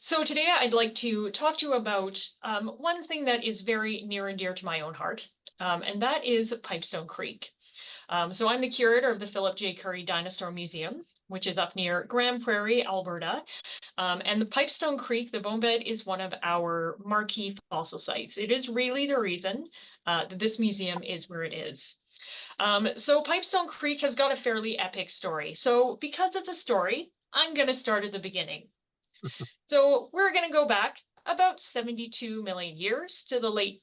So today I'd like to talk to you about one thing that is very near and dear to my own heart, and that is Pipestone Creek. So I'm the curator of the Philip J. Currie Dinosaur Museum, which is up near Grande Prairie, Alberta. And the Pipestone Creek, the bonebed, is one of our marquee fossil sites. It is really the reason that this museum is where it is. So Pipestone Creek has got a fairly epic story. So because it's a story, I'm going to start at the beginning. So we're going to go back about 72 million years to the late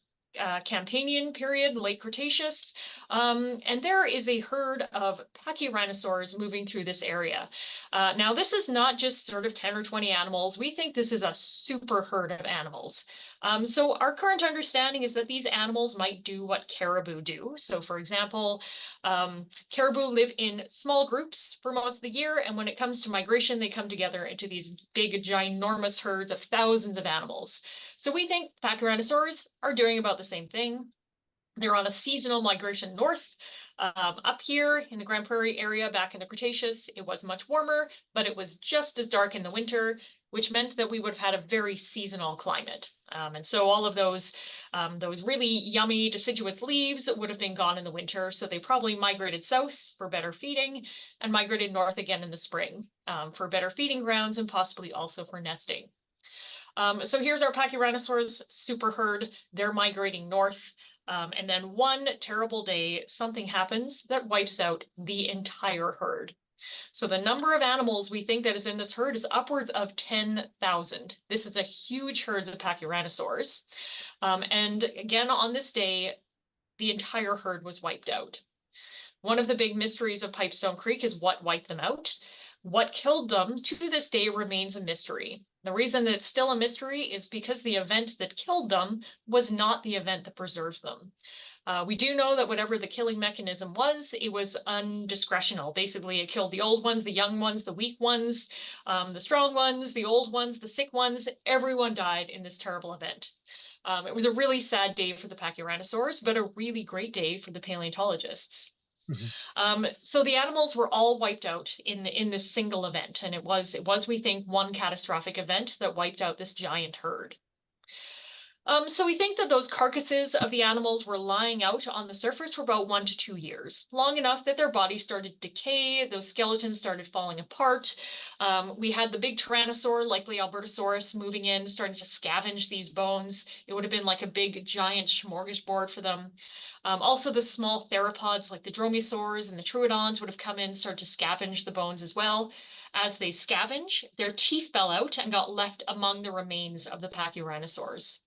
Campanian period, late Cretaceous. And there is a herd of Pachyrhinosaurs moving through this area. Now, this is not just sort of 10 or 20 animals. We think this is a super herd of animals. So our current understanding is that these animals might do what caribou do. So for example, caribou live in small groups for most of the year, and when it comes to migration, they come together into these big, ginormous herds of thousands of animals. So we think Pachyrhinosaurs are doing about the same thing. They're on a seasonal migration north. Up here in the Grande Prairie area back in the Cretaceous, it was much warmer, but it was just as dark in the winter, which meant that we would have had a very seasonal climate. And so all of those really yummy deciduous leaves would have been gone in the winter. So they probably migrated south for better feeding and migrated north again in the spring for better feeding grounds and possibly also for nesting. So here's our Pachyrhinosaurs super herd. They're migrating north. And then one terrible day, something happens that wipes out the entire herd. So the number of animals we think that is in this herd is upwards of 10,000. This is a huge herd of Pachyrhinosaurs. And again, on this day, the entire herd was wiped out. One of the big mysteries of Pipestone Creek is what wiped them out. What killed them to this day remains a mystery. The reason that it's still a mystery is because the event that killed them was not the event that preserved them. We do know that whatever the killing mechanism was, it was undiscretional. Basically, it killed the old ones, the young ones, the weak ones, the strong ones, the old ones, the sick ones. Everyone died in this terrible event. It was a really sad day for the Pachyrhinosaurs, but a really great day for the paleontologists. Mhm. So the animals were all wiped out in this single event, and it was we think one catastrophic event that wiped out this giant herd. So we think that those carcasses of the animals were lying out on the surface for about 1 to 2 years, long enough that their bodies started to decay, those skeletons started falling apart. We had the big Tyrannosaur, likely Albertosaurus, moving in, starting to scavenge these bones. It would have been like a big giant smorgasbord for them. Also, the small theropods like the dromaeosaurs and the troodons would have come in, started to scavenge the bones as well. As they scavenge, their teeth fell out and got left among the remains of the Pachyrhinosaurs.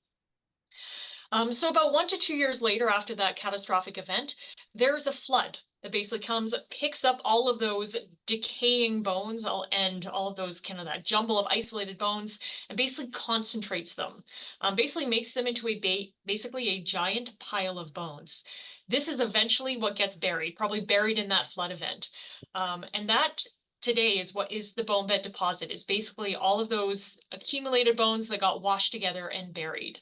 So about 1 to 2 years later, after that catastrophic event, there's a flood that basically comes, picks up all of those decaying bones and all of those kind of that jumble of isolated bones and basically concentrates them, basically makes them into basically a giant pile of bones. This is eventually what gets buried, probably buried in that flood event. And that today is what is the bone bed deposit, is basically all of those accumulated bones that got washed together and buried.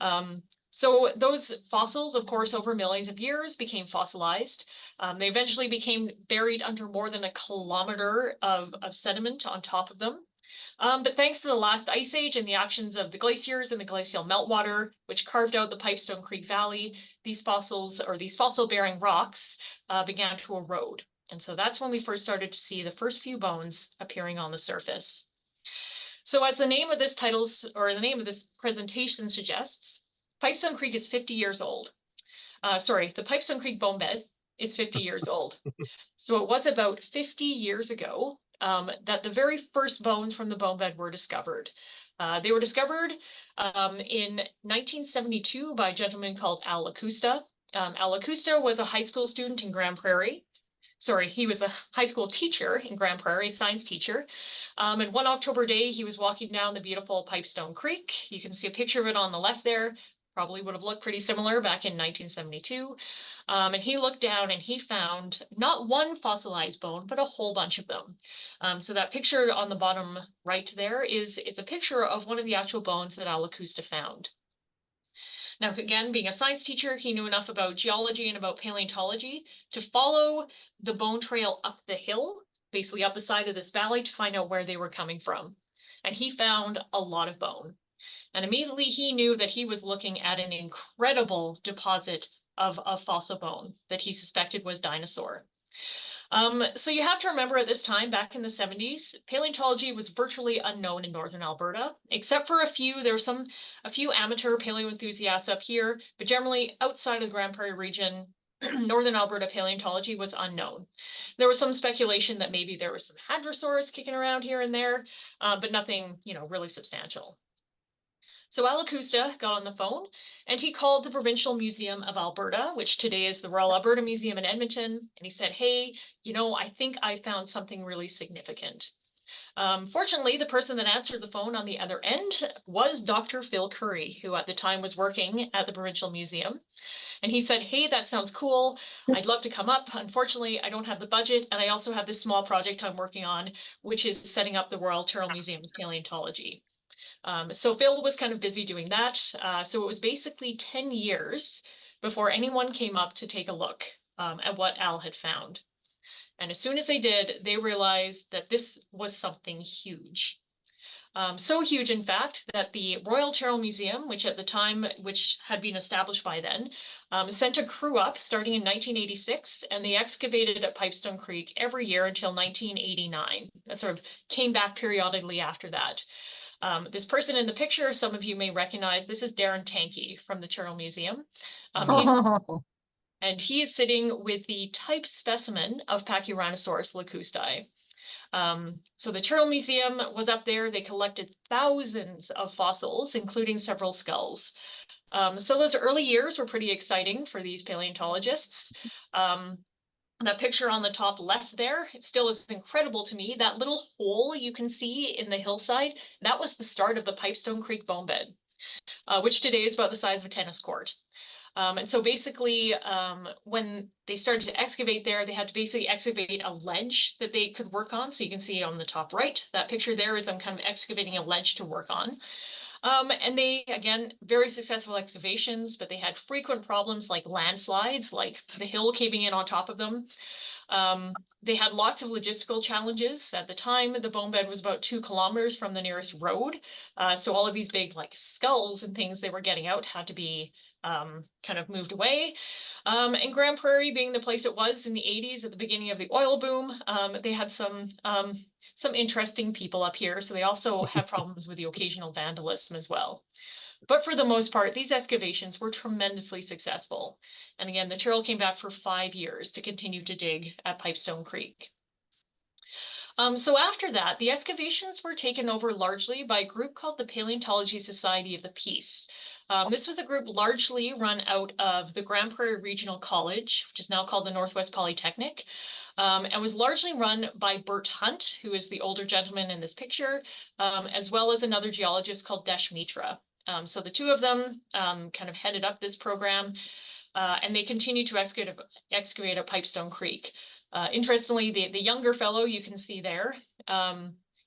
Um, so those fossils, of course, over millions of years became fossilized. They eventually became buried under more than a kilometer of sediment on top of them. But thanks to the last ice age and the actions of the glaciers and the glacial meltwater, which carved out the Pipestone Creek Valley, these fossils or these fossil-bearing rocks began to erode. And so that's when we first started to see the first few bones appearing on the surface. So as the name of this titles or the name of this presentation suggests, Pipestone Creek is 50 years old. Sorry, the Pipestone Creek bone bed is 50 years old. So it was about 50 years ago that the very first bones from the bone bed were discovered. They were discovered in 1972 by a gentleman called Al Lacusta. Al Lacusta was a high school student in Grande Prairie. Sorry, he was a high school teacher in Grande Prairie, science teacher. And one October day, he was walking down the beautiful Pipestone Creek. You can see a picture of it on the left there. Probably would have looked pretty similar back in 1972. And he looked down and he found not one fossilized bone, but a whole bunch of them. So that picture on the bottom right there is a picture of one of the actual bones that Al Lacusta found. Now, again, being a science teacher, he knew enough about geology and about paleontology to follow the bone trail up the hill, basically up the side of this valley, to find out where they were coming from. and he found a lot of bone. And immediately he knew that he was looking at an incredible deposit of fossil bone that he suspected was dinosaur. So you have to remember at this time, back in the 70s, paleontology was virtually unknown in northern Alberta, except for a few. There were a few amateur paleo enthusiasts up here, but generally outside of the Grand Prairie region, northern Alberta paleontology was unknown. There was some speculation that maybe there was some hadrosaurs kicking around here and there, but nothing, really substantial. So Alacusta got on the phone and he called the Provincial Museum of Alberta, which today is the Royal Alberta Museum in Edmonton. And he said, hey, I think I found something really significant. Fortunately, the person that answered the phone on the other end was Dr. Phil Curry, who at the time was working at the Provincial Museum. And he said, hey, that sounds cool. I'd love to come up. Unfortunately, I don't have the budget. And I also have this small project I'm working on, which is setting up the Royal Tyrrell Museum of Paleontology. So Phil was kind of busy doing that. So it was basically 10 years before anyone came up to take a look at what Al had found. And as soon as they did, they realized that this was something huge. So huge, in fact, that the Royal Tyrrell Museum, which at the time, which had been established by then, sent a crew up starting in 1986, and they excavated at Pipestone Creek every year until 1989. That sort of came back periodically after that. This person in the picture, some of you may recognize, this is Darren Tankey from the Tyrrell Museum. And he is sitting with the type specimen of Pachyrhinosaurus lacustae. So the Tyrrell Museum was up there. They collected thousands of fossils, including several skulls. So those early years were pretty exciting for these paleontologists. That picture on the top left there, it still is incredible to me. That little hole you can see in the hillside, that was the start of the Pipestone Creek bonebed, which today is about the size of a tennis court. And so basically, when they started to excavate there, they had to basically excavate a ledge that they could work on. So you can see on the top right, that picture there is them kind of excavating a ledge to work on. And they, again, very successful excavations, but they had frequent problems like landslides, like the hill caving in on top of them. They had lots of logistical challenges. At the time, the bonebed was about 2 kilometers from the nearest road. So all of these big like skulls and things they were getting out had to be kind of moved away. And Grand Prairie being the place it was in the 80s at the beginning of the oil boom, they had some interesting people up here. So they also have problems with the occasional vandalism as well. But for the most part, these excavations were tremendously successful. And again, the Tyrrell came back for 5 years to continue to dig at Pipestone Creek. So after that, the excavations were taken over largely by a group called the Paleontology Society of the Peace. This was a group largely run out of the Grand Prairie Regional College, which is now called the Northwest Polytechnic, and was largely run by Bert Hunt, who is the older gentleman in this picture, as well as another geologist called Desh Mitra. So the two of them kind of headed up this program, and they continued to excavate at Pipestone Creek. Interestingly, the younger fellow you can see there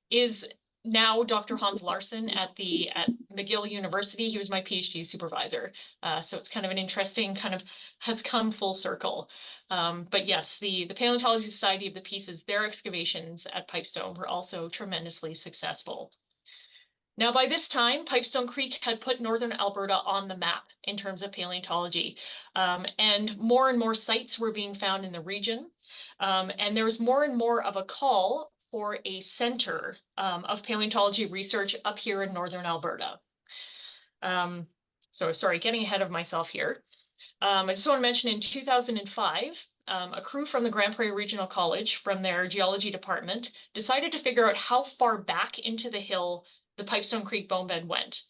is now Dr. Hans Larsen at McGill University. He was my PhD supervisor. So it's kind of an interesting has come full circle. But yes, the Paleontology Society of the Pieces, their excavations at Pipestone were also tremendously successful. Now, by this time, Pipestone Creek had put northern Alberta on the map in terms of paleontology, and more sites were being found in the region, and there was more and more of a call for a center of paleontology research up here in northern Alberta. So sorry, getting ahead of myself here. I just want to mention in 2005, a crew from the Grand Prairie Regional College from their geology department decided to figure out how far back into the hill the Pipestone Creek bonebed went.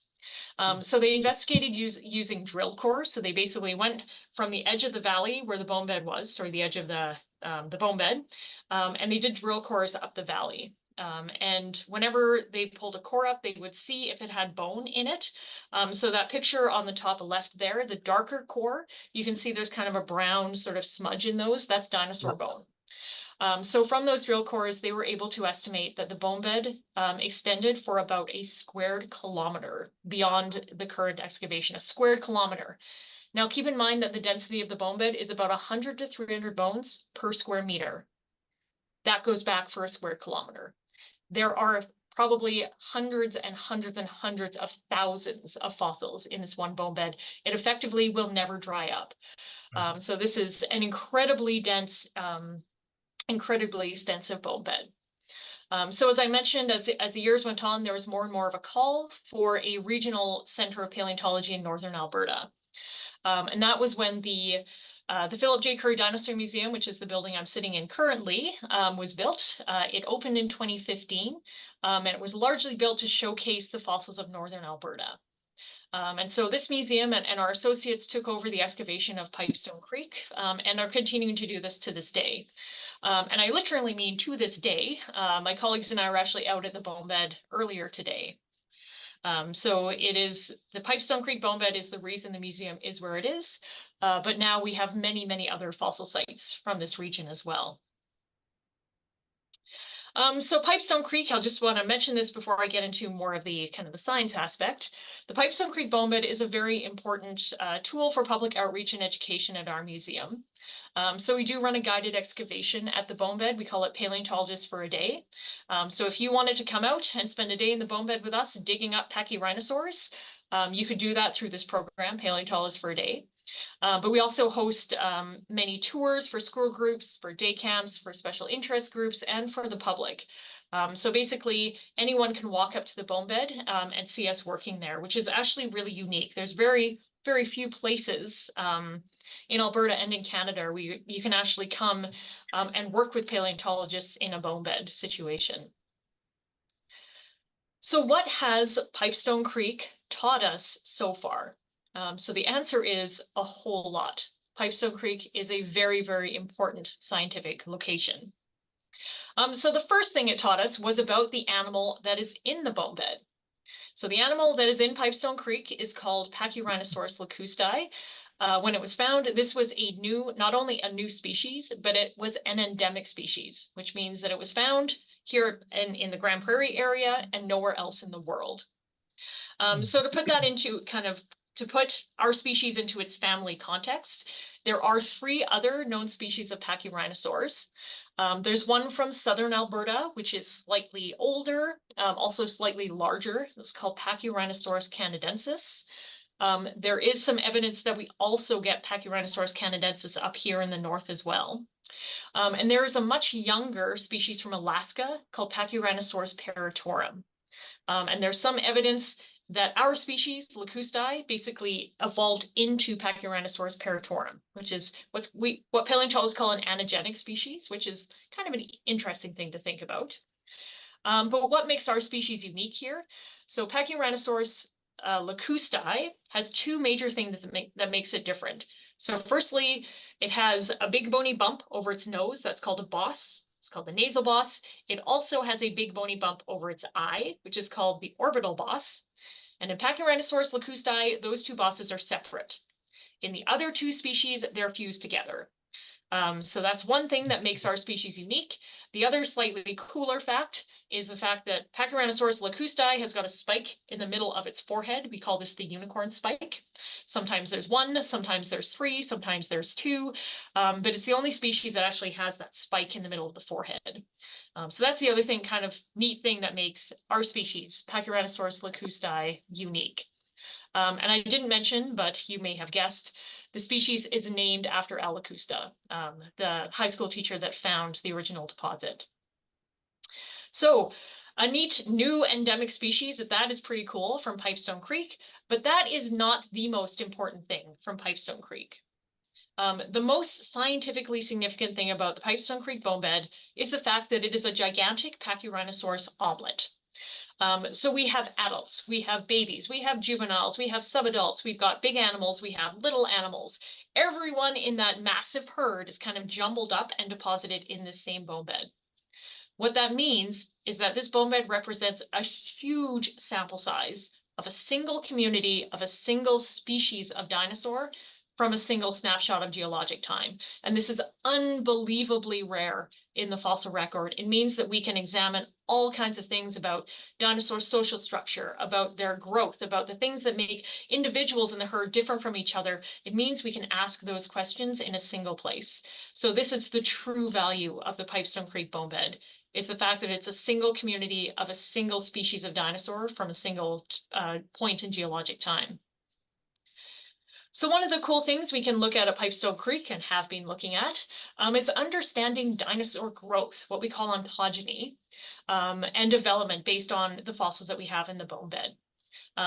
So they investigated using drill cores. So they basically went from the edge of the valley where the bonebed was, the edge of the bonebed, and they did drill cores up the valley. And whenever they pulled a core up, they would see if it had bone in it. So that picture on the top left there, the darker core, you can see there's kind of a brown sort of smudge in those. That's dinosaur bone. So from those drill cores, they were able to estimate that the bonebed extended for about a squared kilometer beyond the current excavation, a squared kilometer. Now, keep in mind that the density of the bonebed is about 100 to 300 bones per square meter. That goes back for a square kilometer. There are probably hundreds and hundreds and hundreds of thousands of fossils in this one bone bed. It effectively will never dry up. So this is an incredibly dense, incredibly extensive bone bed. So as I mentioned, as the years went on, there was more and more of a call for a regional center of paleontology in northern Alberta. And that was when the Philip J. Currie Dinosaur Museum, which is the building I'm sitting in currently, was built. It opened in 2015, and it was largely built to showcase the fossils of northern Alberta. And so this museum and our associates took over the excavation of Pipestone Creek and are continuing to do this to this day. And I literally mean to this day. My colleagues and I were actually out at the bone bed earlier today. So it is the Pipestone Creek bone bed is the reason the museum is where it is. But now we have many, many other fossil sites from this region as well. So Pipestone Creek, I'll just want to mention this before I get into more of the kind of the science aspect. The Pipestone Creek bone bed is a very important tool for public outreach and education at our museum. So we do run a guided excavation at the bone bed. We call it Paleontologists for a Day. So if you wanted to come out and spend a day in the bone bed with us digging up Pachyrhinosaurus, you could do that through this program, Paleontologists for a Day. But we also host many tours for school groups, for day camps, for special interest groups, and for the public. So basically, anyone can walk up to the bone bed and see us working there, which is actually really unique. There's very, very few places in Alberta and in Canada where you can actually come and work with paleontologists in a bone bed situation. So what has Pipestone Creek taught us so far? So the answer is a whole lot. Pipestone Creek is a very, very important scientific location. So the first thing it taught us was about the animal that is in the bone bed. So the animal that is in Pipestone Creek is called Pachyrhinosaurus lacustae. When it was found, this was not only a new species, but it was an endemic species, which means that it was found here in the Grand Prairie area and nowhere else in the world. So to put that into to put our species into its family context, there are 3 other known species of Pachyrhinosaurs. There's one from southern Alberta, which is slightly older, also slightly larger. It's called Pachyrhinosaurus canadensis. There is some evidence that we also get Pachyrhinosaurus canadensis up here in the north as well. And there is a much younger species from Alaska called Pachyrhinosaurus peritorum. And there's some evidence that our species, lacustae, basically evolved into Pachyrhinosaurus peritorum, which is what paleontologists call an anagenic species, which is kind of an interesting thing to think about. But what makes our species unique here? So Pachyrhinosaurus lacustae has 2 major things that makes it different. So firstly, it has a big bony bump over its nose that's called a boss. It's called the nasal boss. It also has a big bony bump over its eye, which is called the orbital boss. And in Pachyrhinosaurus lacustae, those 2 bosses are separate. In the other 2 species, they're fused together. So that's one thing that makes our species unique. The other slightly cooler fact is the fact that Pachyrhinosaurus lacustae has got a spike in the middle of its forehead. We call this the unicorn spike. Sometimes there's 1, sometimes there's 3, sometimes there's 2, but it's the only species that actually has that spike in the middle of the forehead. So that's the other thing, kind of neat thing that makes our species, Pachyrhinosaurus lacustae, unique. And I didn't mention, but you may have guessed, the species is named after Al Lacusta, the high school teacher that found the original deposit. So a neat new endemic species, that is pretty cool from Pipestone Creek, but that is not the most important thing from Pipestone Creek. The most scientifically significant thing about the Pipestone Creek bone bed is the fact that it is a gigantic Pachyrhinosaurus omelet. So we have adults, we have babies, we have juveniles, we have subadults, we've got big animals, we have little animals. Everyone in that massive herd is kind of jumbled up and deposited in this same bone bed. What that means is that this bone bed represents a huge sample size of a single community, of a single species of dinosaur from a single snapshot of geologic time. And this is unbelievably rare in the fossil record. It means that we can examine all kinds of things about dinosaur social structure, about their growth, about the things that make individuals in the herd different from each other. It means we can ask those questions in a single place. So this is the true value of the Pipestone Creek bone bed. is the fact that it's a single community of a single species of dinosaur from a single point in geologic time. So one of the cool things we can look at Pipestone Creek and have been looking at is understanding dinosaur growth, what we call ontogeny, and development based on the fossils that we have in the bone bed.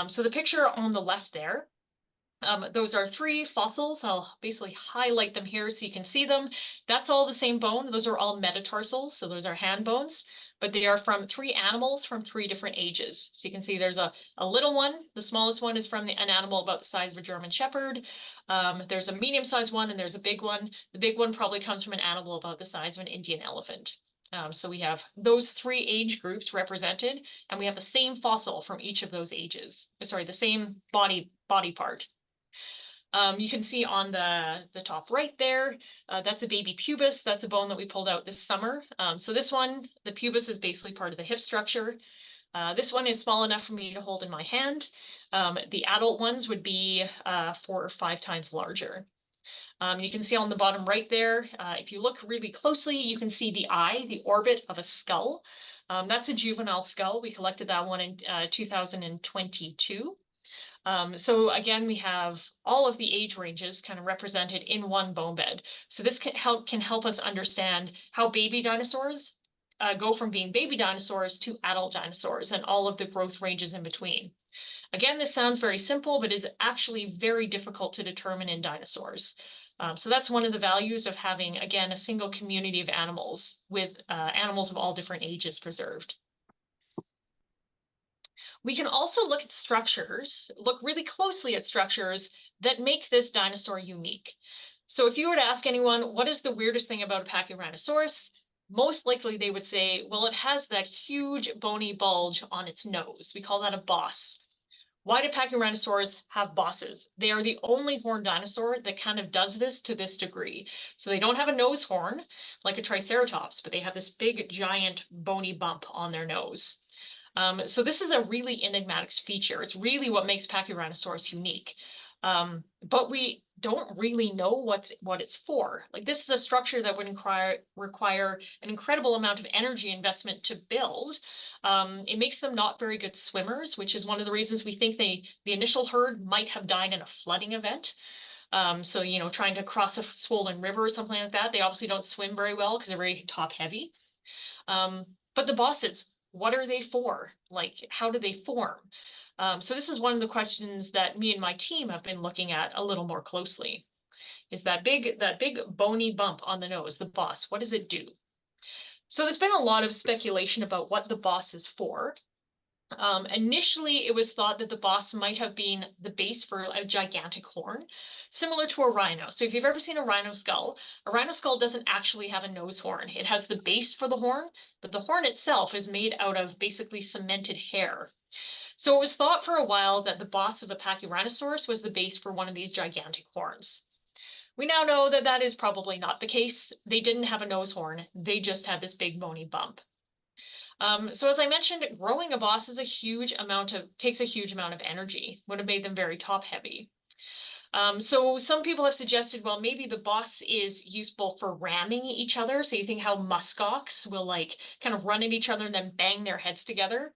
So the picture on the left there, those are 3 fossils. I'll basically highlight them here so you can see them. That's all the same bone. Those are all metatarsals, so those are hand bones, but they are from 3 animals from 3 different ages. So you can see there's a little one. The smallest one is from an animal about the size of a German Shepherd. There's a medium-sized one and there's a big one. The big one probably comes from an animal about the size of an Indian elephant. So we have those 3 age groups represented, and we have the same fossil from each of those ages. Sorry, the same body part. You can see on the top right there, that's a baby pubis. That's a bone that we pulled out this summer. So this one, the pubis is basically part of the hip structure. This one is small enough for me to hold in my hand. The adult ones would be 4 or 5 times larger. You can see on the bottom right there, if you look really closely, you can see the eye, the orbit of a skull. That's a juvenile skull. We collected that one in 2022. So again, we have all of the age ranges kind of represented in one bone bed. So this can help us understand how baby dinosaurs go from being baby dinosaurs to adult dinosaurs and all of the growth ranges in between. Again, this sounds very simple, but is actually very difficult to determine in dinosaurs. So that's one of the values of having, again, a single community of animals with animals of all different ages preserved. We can also look at structures, look really closely at structures that make this dinosaur unique. So if you were to ask anyone, what is the weirdest thing about a Pachyrhinosaurus? Most likely they would say, well, it has that huge bony bulge on its nose. We call that a boss. Why do Pachyrhinosaurs have bosses? They are the only horned dinosaur that kind of does this to this degree. So they don't have a nose horn like a Triceratops, but they have this big, giant, bony bump on their nose. So this is a really enigmatic feature. It's really what makes Pachyrhinosaurus unique. But we don't really know what it's for. Like, this is a structure that would require an incredible amount of energy investment to build. It makes them not very good swimmers, which is one of the reasons we think the initial herd might have died in a flooding event. So, you know, trying to cross a swollen river or something like that, they obviously don't swim very well because they're very top heavy. But the bosses, what are they for? Like, how do they form? So this is one of the questions that me and my team have been looking at a little more closely. Is that big bony bump on the nose, the boss, what does it do? So there's been a lot of speculation about what the boss is for. Initially, it was thought that the boss might have been the base for a gigantic horn, similar to a rhino. So if you've ever seen a rhino skull doesn't actually have a nose horn. It has the base for the horn, but the horn itself is made out of basically cemented hair. So it was thought for a while that the boss of a Pachyrhinosaurus was the base for one of these gigantic horns. We now know that that is probably not the case. They didn't have a nose horn. They just had this big bony bump. So as I mentioned, growing a boss is takes a huge amount of energy. Would have made them very top heavy. So some people have suggested, well, maybe the boss is useful for ramming each other. So you think how muskox will like kind of run at each other and then bang their heads together.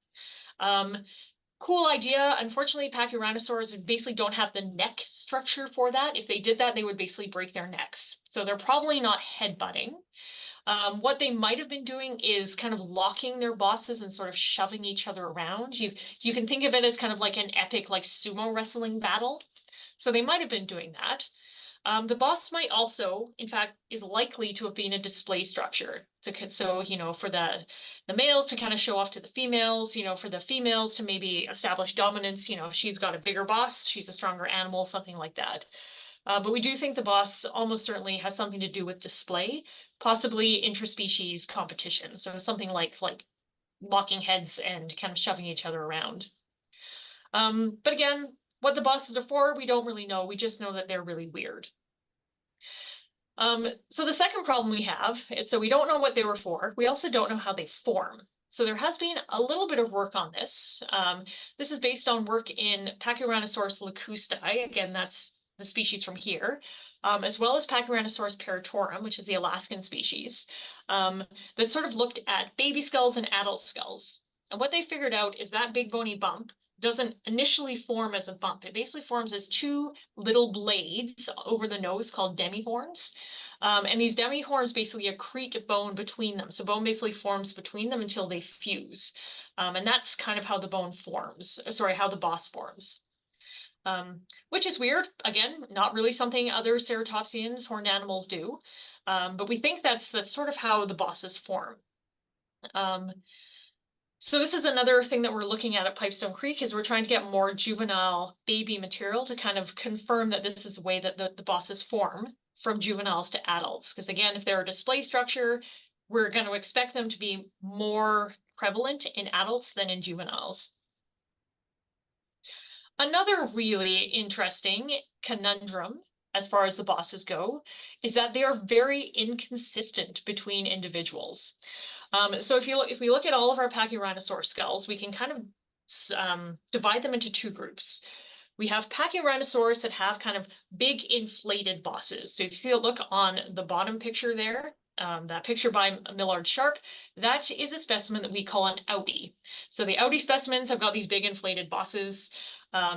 Cool idea. Unfortunately, Pachyrhinosaurs basically don't have the neck structure for that. If they did that, they would basically break their necks. So they're probably not headbutting. What they might have been doing is kind of locking their bosses and sort of shoving each other around. You can think of it as kind of like an epic like sumo wrestling battle. So they might have been doing that. The boss might also, in fact, is likely to have been a display structure. So, you know, for the males to kind of show off to the females, you know, for the females to maybe establish dominance, you know, if she's got a bigger boss, she's a stronger animal, something like that. But we do think the boss almost certainly has something to do with display, possibly interspecies competition. So something like locking heads and kind of shoving each other around. But again, what the bosses are for, we don't really know. We just know that they're really weird. So the second problem we have is, so we don't know what they were for. We also don't know how they form. So there has been a little bit of work on this. This is based on work in Pachyrhinosaurus lacustae. Again, that's the species from here. as well as Pachyrhinosaurus paritorum, which is the Alaskan species, that sort of looked at baby skulls and adult skulls. And what they figured out is that big bony bump doesn't initially form as a bump. It basically forms as two little blades over the nose called demihorns. And these demihorns basically accrete bone between them. So bone basically forms between them until they fuse. And that's kind of how the bone forms, sorry, how the boss forms. Which is weird. Again, not really something other ceratopsians, horned animals do. But we think that's sort of how the bosses form. So this is another thing that we're looking at Pipestone Creek is we're trying to get more juvenile baby material to kind of confirm that this is the way that the bosses form from juveniles to adults. Because again, if they're a display structure, we're going to expect them to be more prevalent in adults than in juveniles. Another really interesting conundrum as far as the bosses go is that they are very inconsistent between individuals. So if we look at all of our Pachyrhinosaur skulls, we can kind of divide them into two groups. We have Pachyrhinosaurs that have kind of big inflated bosses. So if you see a look on the bottom picture there, that picture by Millard Sharp, that is a specimen that we call an outie. So the outie specimens have got these big inflated bosses.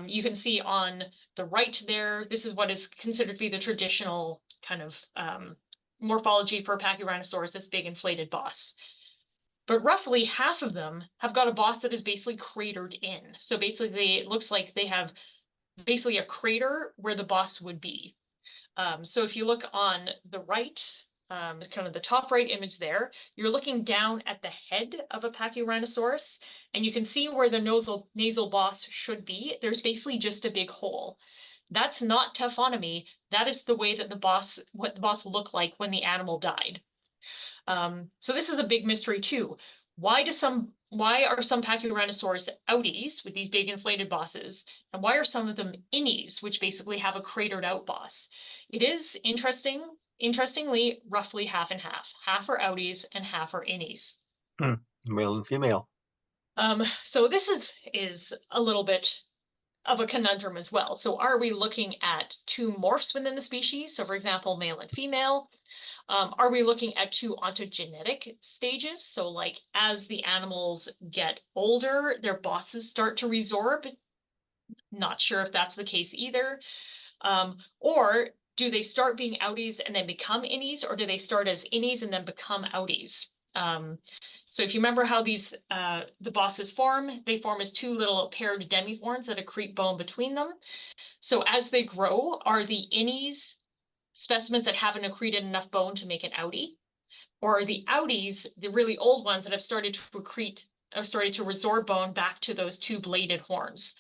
You can see on the right there, this is what is considered to be the traditional kind of morphology for Pachyrhinosaurus, this big inflated boss. But roughly half of them have got a boss that is basically cratered in. So basically, it looks like they have basically a crater where the boss would be. So if you look on the right, kind of the top right image there, you're looking down at the head of a Pachyrhinosaurus, and you can see where the nasal boss should be. There's basically just a big hole. That's not taphonomy. That is the way that what the boss looked like when the animal died. So this is a big mystery too. Why are some Pachyrhinosaurs outies with these big inflated bosses, and why are some of them innies, which basically have a cratered out boss? It is interestingly, roughly half and half. Half are outies and half are innies. Male and female. So this is a little bit of a conundrum as well. So are we looking at two morphs within the species? So for example, male and female. Are we looking at two ontogenetic stages? So like as the animals get older, their bosses start to resorb. Not sure if that's the case either. Or do they start being outies and then become innies, or do they start as innies and then become outies? So if you remember how the bosses form, they form as two little paired demihorns that accrete bone between them. So as they grow, are the innies specimens that haven't accreted enough bone to make an outie? Or are the outies the really old ones that have started to resorb bone back to those two bladed horns?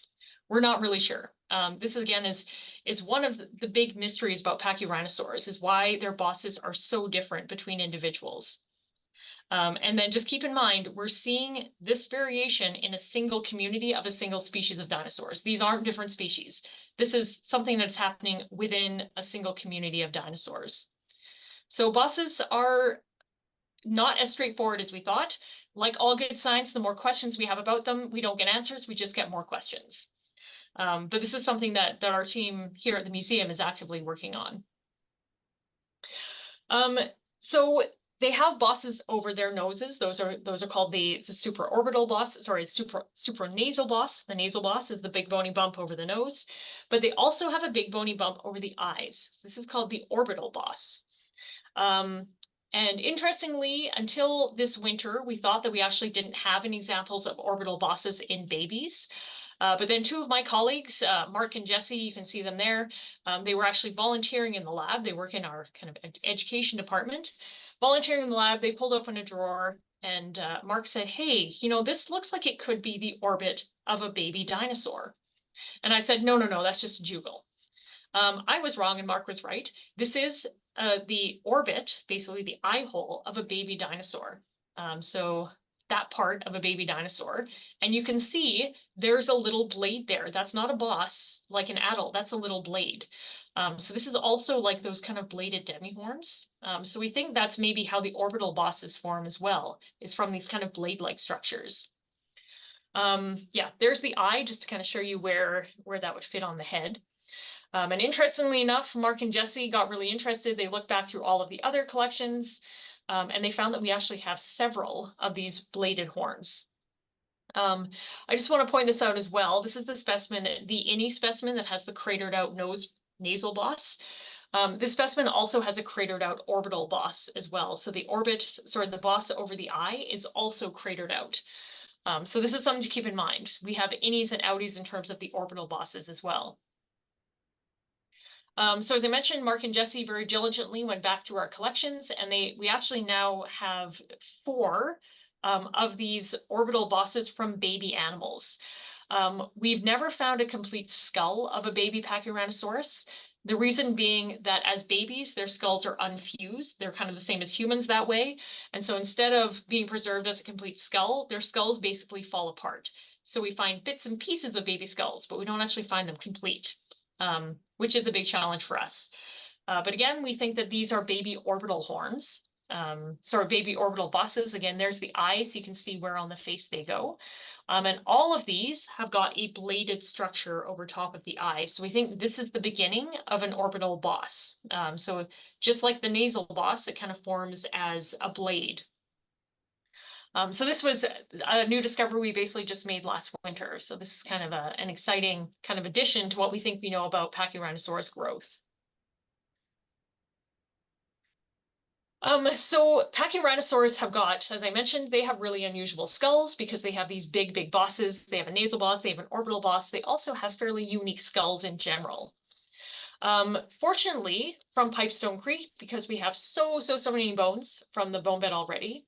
We're not really sure. This again is one of the big mysteries about Pachyrhinosaurs, is why their bosses are so different between individuals. And then just keep in mind, we're seeing this variation in a single community of a single species of dinosaurs. These aren't different species. This is something that's happening within a single community of dinosaurs. So bosses are not as straightforward as we thought. Like all good science, the more questions we have about them, we don't get answers, we just get more questions. But this is something that our team here at the museum is actively working on. So they have bosses over their noses. Those are called the supraorbital boss. Sorry, supranasal boss. The nasal boss is the big bony bump over the nose, but they also have a big bony bump over the eyes. So this is called the orbital boss. And interestingly, until this winter, we thought that we actually didn't have any examples of orbital bosses in babies. But then two of my colleagues, Mark and Jesse, you can see them there, they were actually volunteering in the lab. They work in our kind of education department. Volunteering in the lab, they pulled open a drawer and Mark said, hey, this looks like it could be the orbit of a baby dinosaur. And I said, no, that's just a jugal. I was wrong and Mark was right. This is the orbit, basically the eye hole of a baby dinosaur. So that part of a baby dinosaur. And you can see there's a little blade there. That's not a boss like an adult, that's a little blade. So this is also like those kind of bladed demihorns. So we think that's maybe how the orbital bosses form as well, is from these kind of blade-like structures. Yeah, there's the eye, just to kind of show you where that would fit on the head. And interestingly enough, Mark and Jesse got really interested. They looked back through all of the other collections, and they found that we actually have several of these bladed horns. I just want to point this out as well. This is the specimen, the INI specimen that has the cratered out nasal boss. This specimen also has a cratered out orbital boss as well. So the boss over the eye is also cratered out. So this is something to keep in mind. We have innies and outies in terms of the orbital bosses as well. So as I mentioned, Mark and Jesse very diligently went back through our collections, and we actually now have 4 of these orbital bosses from baby animals. We've never found a complete skull of a baby Pachyrhinosaurus. The reason being that as babies, their skulls are unfused. They're kind of the same as humans that way. And so instead of being preserved as a complete skull, their skulls basically fall apart. So we find bits and pieces of baby skulls, but we don't actually find them complete, which is a big challenge for us. But again, we think that these are baby orbital horns. Baby orbital bosses. Again, there's the eye, so you can see where on the face they go. And all of these have got a bladed structure over top of the eye. So we think this is the beginning of an orbital boss. So just like the nasal boss, it kind of forms as a blade. So this was a new discovery we basically just made last winter. So this is kind of an exciting kind of addition to what we think we know about Pachyrhinosaurus growth. So Pachyrhinosaurs have got, as I mentioned, they have really unusual skulls because they have these big, big bosses. They have a nasal boss, they have an orbital boss. They also have fairly unique skulls in general. Fortunately, from Pipestone Creek, because we have so many bones from the bone bed already,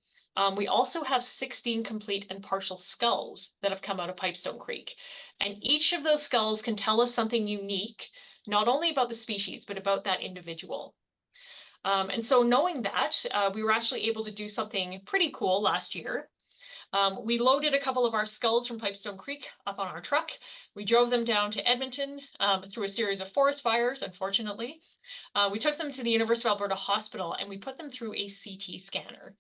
we also have 16 complete and partial skulls that have come out of Pipestone Creek. And each of those skulls can tell us something unique, not only about the species, but about that individual. And so knowing that, we were actually able to do something pretty cool last year. We loaded a couple of our skulls from Pipestone Creek up on our truck. We drove them down to Edmonton through a series of forest fires, unfortunately. We took them to the University of Alberta Hospital and we put them through a CT scanner.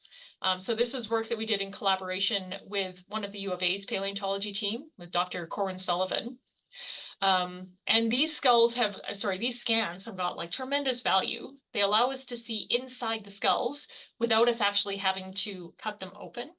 So this was work that we did in collaboration with one of the U of A's paleontology team, with Dr. Corin Sullivan. And these scans have got like tremendous value. They allow us to see inside the skulls without us actually having to cut them open.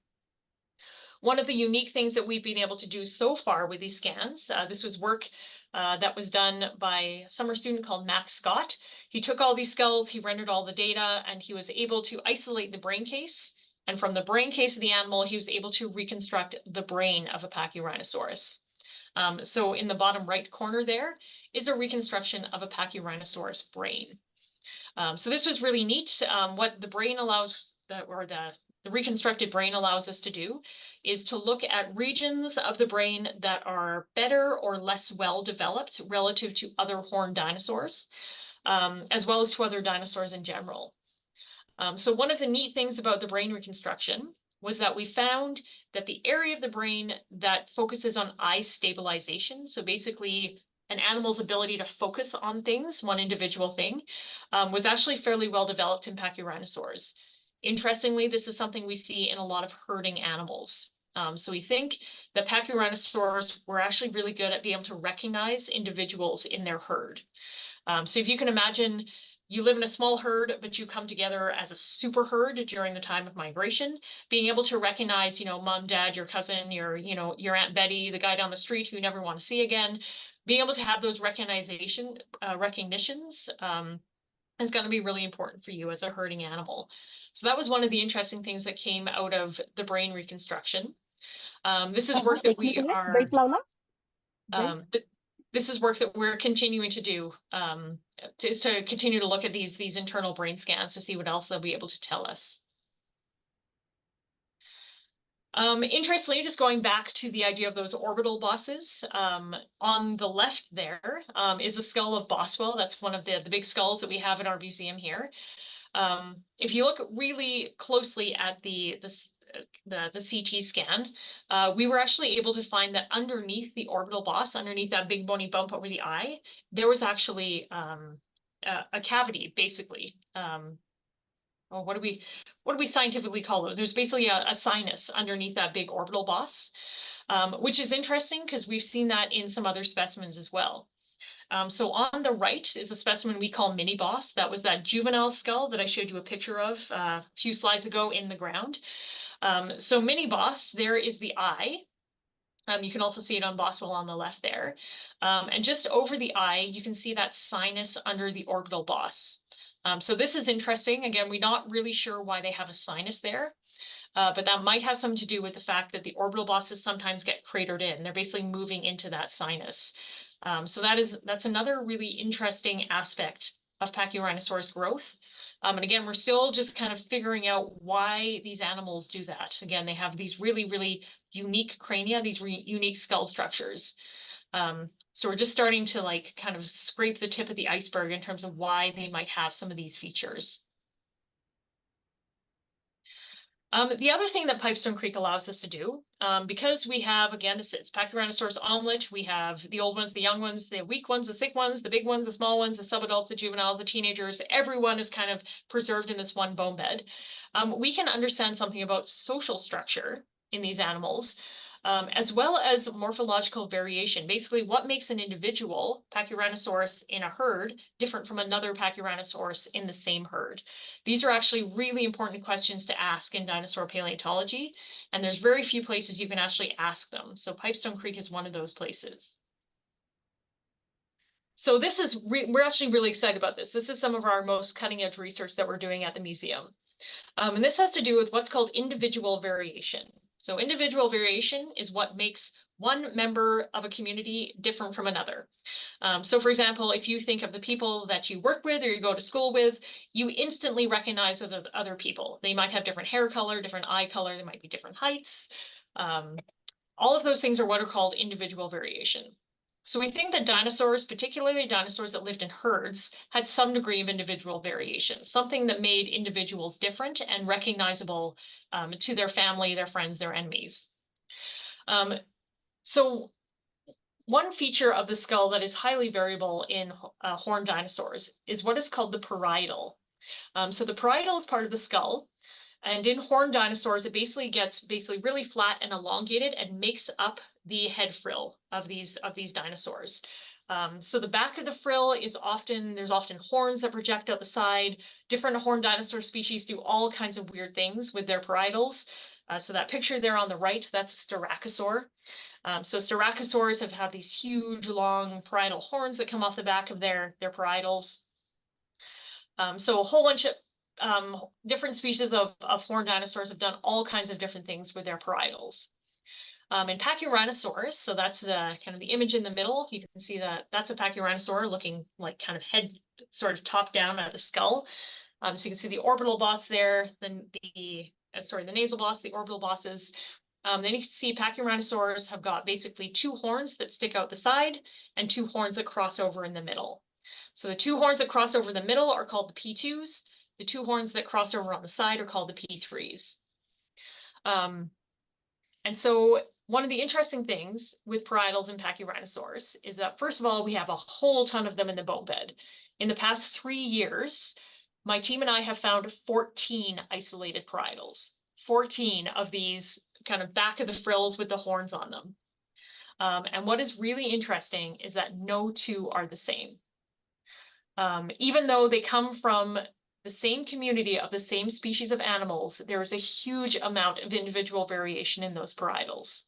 One of the unique things that we've been able to do so far with these scans, this was work that was done by a summer student called Max Scott. He took all these skulls, he rendered all the data, and he was able to isolate the brain case. And from the brain case of the animal, he was able to reconstruct the brain of a Pachyrhinosaurus. So in the bottom right corner there is a reconstruction of a Pachyrhinosaurus brain. So this was really neat. What the brain allows, the reconstructed brain allows us to do is to look at regions of the brain that are better or less well developed relative to other horned dinosaurs, as well as to other dinosaurs in general. So one of the neat things about the brain reconstruction was that we found that the area of the brain that focuses on eye stabilization, so basically an animal's ability to focus on things, one individual thing, was actually fairly well developed in Pachyrhinosaurs. Interestingly, this is something we see in a lot of herding animals. So we think that Pachyrhinosaurs were actually really good at being able to recognize individuals in their herd. So if you can imagine, you live in a small herd, but you come together as a super herd during the time of migration, being able to recognize, mom, dad, your cousin, your Aunt Betty, the guy down the street who you never want to see again, being able to have those recognitions is going to be really important for you as a herding animal. So that was one of the interesting things that came out of the brain reconstruction. This is work that we are. This is work that we're continuing to do, is to continue to look at these internal brain scans to see what else they'll be able to tell us. Interestingly, just going back to the idea of those orbital bosses, on the left there is a skull of Boswell. That's one of the big skulls that we have in our museum here. If you look really closely at the CT scan, we were actually able to find that underneath the orbital boss, underneath that big bony bump over the eye, there was actually a cavity, basically. What do we scientifically call it? There's basically a sinus underneath that big orbital boss, which is interesting because we've seen that in some other specimens as well. So on the right is a specimen we call mini boss. That was that juvenile skull that I showed you a picture of a few slides ago in the ground. So mini boss, there is the eye. You can also see it on Boswell on the left there. And just over the eye, you can see that sinus under the orbital boss. So this is interesting. Again, we're not really sure why they have a sinus there. But that might have something to do with the fact that the orbital bosses sometimes get cratered in. They're basically moving into that sinus. So that's another really interesting aspect of Pachyrhinosaurus growth. And again, we're still just kind of figuring out why these animals do that. Again, they have these really, really unique crania, these unique skull structures. So we're just starting to like kind of scrape the tip of the iceberg in terms of why they might have some of these features. The other thing that Pipestone Creek allows us to do, because we have, again, it's Pachyrhinosaurus omelet, we have the old ones, the young ones, the weak ones, the sick ones, the big ones, the small ones, the subadults, the juveniles, the teenagers, everyone is kind of preserved in this one bone bed. We can understand something about social structure in these animals, as well as morphological variation. Basically, what makes an individual Pachyrhinosaurus in a herd different from another Pachyrhinosaurus in the same herd? These are actually really important questions to ask in dinosaur paleontology, and there's very few places you can actually ask them. So Pipestone Creek is one of those places. So this is, we're actually really excited about this. This is some of our most cutting edge research that we're doing at the museum. And this has to do with what's called individual variation. So individual variation is what makes one member of a community different from another. So for example, if you think of the people that you work with or you go to school with, you instantly recognize other people. They might have different hair color, different eye color, they might be different heights. All of those things are what are called individual variation. So we think that dinosaurs, particularly dinosaurs that lived in herds, had some degree of individual variation, something that made individuals different and recognizable to their family, their friends, their enemies. So one feature of the skull that is highly variable in horned dinosaurs is what is called the parietal. So the parietal is part of the skull, and in horned dinosaurs, it basically gets really flat and elongated and makes up the head frill of these dinosaurs. So the back of the frill is there's often horns that project out the side. Different horned dinosaur species do all kinds of weird things with their parietals. So that picture there on the right, that's Styracosaur. So Styracosaurs have these huge, long parietal horns that come off the back of their parietals. So a whole bunch of different species of horned dinosaurs have done all kinds of different things with their parietals. In Pachyrhinosaurus, so that's the kind of the image in the middle, you can see that that's a Pachyrhinosaur looking like kind of head sort of top down at the skull. So you can see the orbital boss there, then the nasal boss, the orbital bosses. Then you can see Pachyrhinosaurs have got basically two horns that stick out the side and two horns that cross over in the middle. So the two horns that cross over the middle are called the P2s. The two horns that cross over on the side are called the P3s. And so one of the interesting things with parietals in Pachyrhinosaurs is that, first of all, we have a whole ton of them in the bone bed. In the past 3 years, my team and I have found 14 isolated parietals, 14 of these kind of back of the frills with the horns on them. And what is really interesting is that no two are the same. Even though they come from the same community of the same species of animals, there is a huge amount of individual variation in those parietals.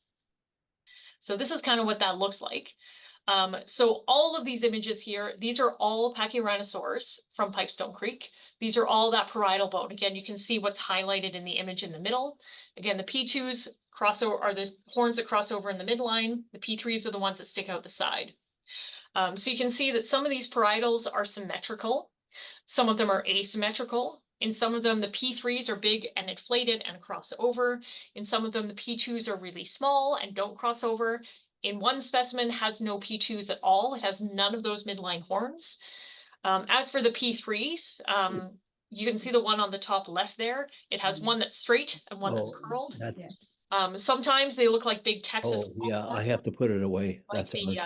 So this is kind of what that looks like. So all of these images here, these are all Pachyrhinosaurs from Pipestone Creek. These are all that parietal bone. Again, you can see what's highlighted in the image in the middle. Again, the P2s are the horns that cross over in the midline. The P3s are the ones that stick out the side. So you can see that some of these parietals are symmetrical. Some of them are asymmetrical. In some of them, the P3s are big and inflated and cross over. In some of them, the P2s are really small and don't cross over. In one specimen, has no P2s at all. It has none of those midline horns. As for the P3s, you can see the one on the top left there. It has one that's straight and one that's curled. Sometimes they look like big Texas. Oh, yeah, I have to put it away. Like That's ours.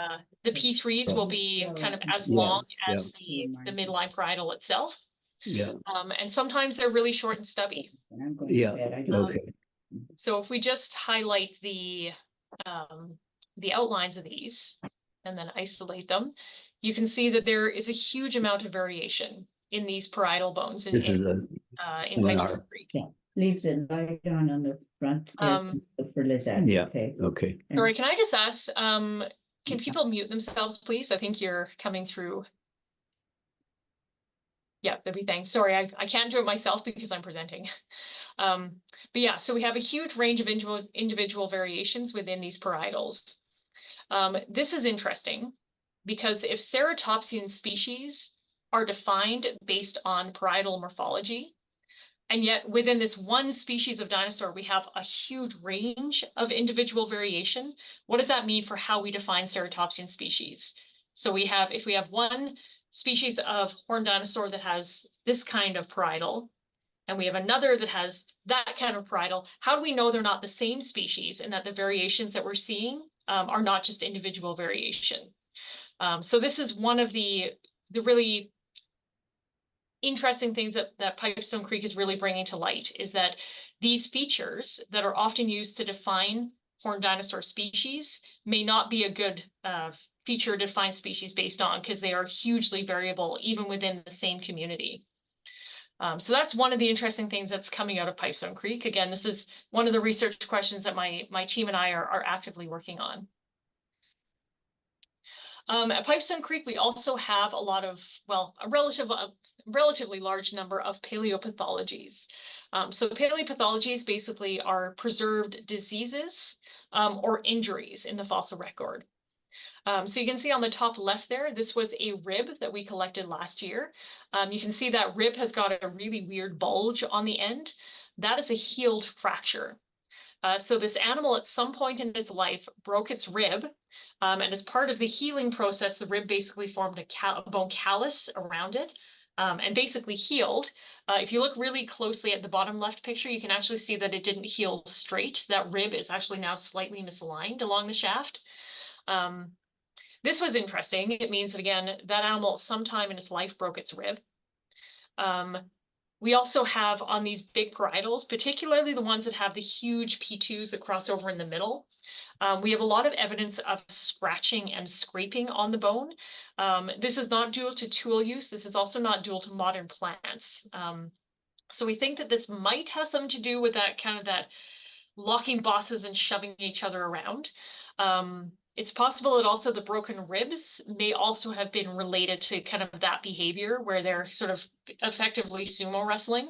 the P3s will be kind of as long as the midline parietal itself. Yeah. And sometimes they're really short and stubby. Yeah. Okay. So if we just highlight the outlines of these and then isolate them, you can see that there is a huge amount of variation in these parietal bones in, This is in Pipestone seminar. Creek. Yeah, leave the light on the front there for Lizette. Yeah. Okay. Okay. Sorry, can I just ask, can people mute themselves, please? I think you're coming through. Yeah, that'd be thanks. Sorry, I can't do it myself because I'm presenting. But yeah, so we have a huge range of individual variations within these parietals. This is interesting because if ceratopsian species are defined based on parietal morphology, and yet within this one species of dinosaur, we have a huge range of individual variation, what does that mean for how we define ceratopsian species? So if we have one species of horned dinosaur that has this kind of parietal, and we have another that has that kind of parietal, how do we know they're not the same species and that the variations that we're seeing are not just individual variation? So this is one of the really interesting things that Pipestone Creek is really bringing to light, is that these features that are often used to define horned dinosaur species may not be a good feature to define species based on, because they are hugely variable even within the same community. So that's one of the interesting things that's coming out of Pipestone Creek. Again, this is one of the research questions that my team and I are actively working on. At Pipestone Creek, we also have a lot of, well, a relatively large number of paleopathologies. So paleopathologies basically are preserved diseases or injuries in the fossil record. So you can see on the top left there, this was a rib that we collected last year. You can see that rib has got a really weird bulge on the end. That is a healed fracture. So this animal at some point in its life broke its rib, and as part of the healing process, the rib basically formed a bone callus around it, and basically healed. If you look really closely at the bottom left picture, you can actually see that it didn't heal straight. That rib is actually now slightly misaligned along the shaft. This was interesting. It means that, again, that animal sometime in its life broke its rib. We also have on these big parietals, particularly the ones that have the huge P2s that cross over in the middle, we have a lot of evidence of scratching and scraping on the bone. This is not due to tool use. This is also not due to modern plants. So we think that this might have something to do with that kind of that locking bosses and shoving each other around. It's possible that also the broken ribs may also have been related to kind of that behavior where they're sort of effectively sumo wrestling.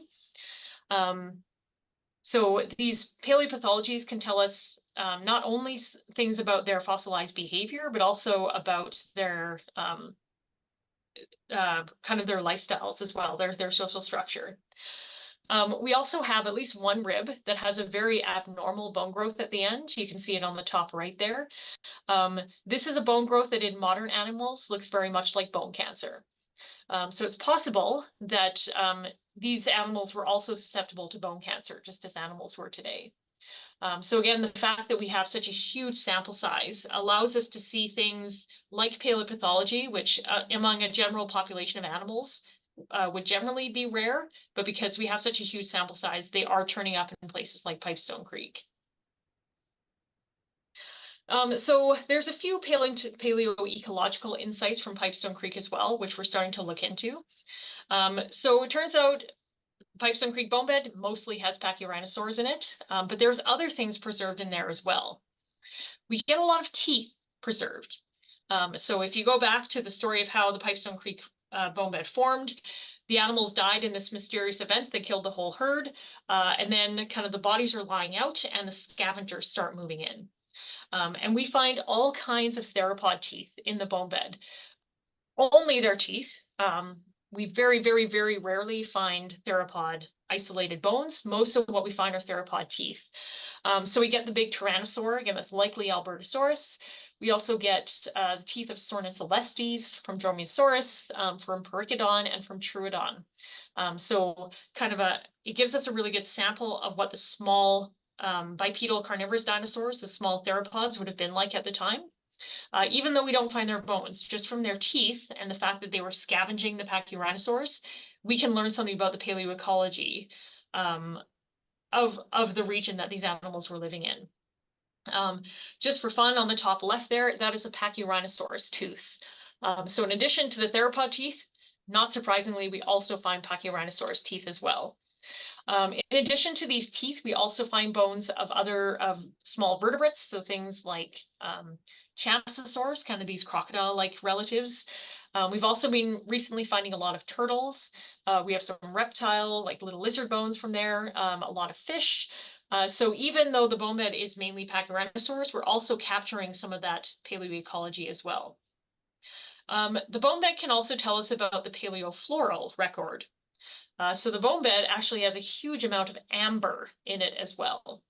So these paleopathologies can tell us not only things about their fossilized behavior, but also about their kind of their lifestyles as well, their social structure. We also have at least one rib that has a very abnormal bone growth at the end. You can see it on the top right there. This is a bone growth that in modern animals looks very much like bone cancer. So it's possible that these animals were also susceptible to bone cancer, just as animals were today. So again, the fact that we have such a huge sample size allows us to see things like paleopathology, which among a general population of animals would generally be rare, but because we have such a huge sample size, they are turning up in places like Pipestone Creek. So there's a few paleoecological insights from Pipestone Creek as well, which we're starting to look into. So it turns out Pipestone Creek bonebed mostly has Pachyrhinosaurus in it, but there's other things preserved in there as well. We get a lot of teeth preserved. So if you go back to the story of how the Pipestone Creek bonebed formed, the animals died in this mysterious event that killed the whole herd, and then kind of the bodies are lying out and the scavengers start moving in. And we find all kinds of theropod teeth in the bonebed. Only their teeth. We very, very, very rarely find theropod isolated bones. Most of what we find are theropod teeth. So we get the big Tyrannosaur, again, that's likely Albertosaurus. We also get the teeth of Sorna celestes from Dromaeosaurus, from Pericodon, and from Troodon. So kind of it gives us a really good sample of what the small bipedal carnivorous dinosaurs, the small theropods, would have been like at the time. Even though we don't find their bones, just from their teeth and the fact that they were scavenging the Pachyrhinosaurus, we can learn something about the paleoecology of the region that these animals were living in. Just for fun, on the top left there, that is a Pachyrhinosaurus tooth. So in addition to the theropod teeth, not surprisingly, we also find Pachyrhinosaurus teeth as well. In addition to these teeth, we also find bones of other small vertebrates, so things like Champsosaurus, kind of these crocodile-like relatives. We've also been recently finding a lot of turtles. We have some reptile, like little lizard bones from there, a lot of fish. So even though the bone bed is mainly Pachyrhinosaurus, we're also capturing some of that paleoecology as well. The bone bed can also tell us about the paleofloral record. So the bone bed actually has a huge amount of amber in it as well.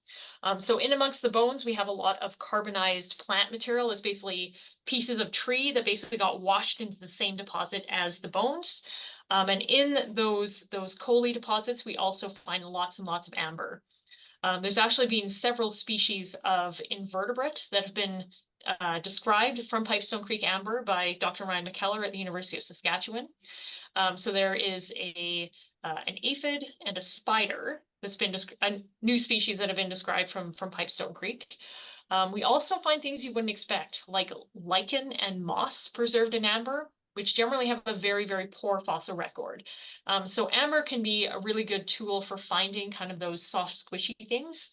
So in amongst the bones, we have a lot of carbonized plant material. It's basically pieces of tree that basically got washed into the same deposit as the bones. And in those coaly deposits, we also find lots and lots of amber. There's actually been several species of invertebrate that have been described from Pipestone Creek amber by Dr. Ryan McKellar at the University of Saskatchewan. So there is an aphid and a spider that's been new species that have been described from Pipestone Creek. We also find things you wouldn't expect, like lichen and moss preserved in amber, which generally have a very, very poor fossil record. So amber can be a really good tool for finding kind of those soft, squishy things.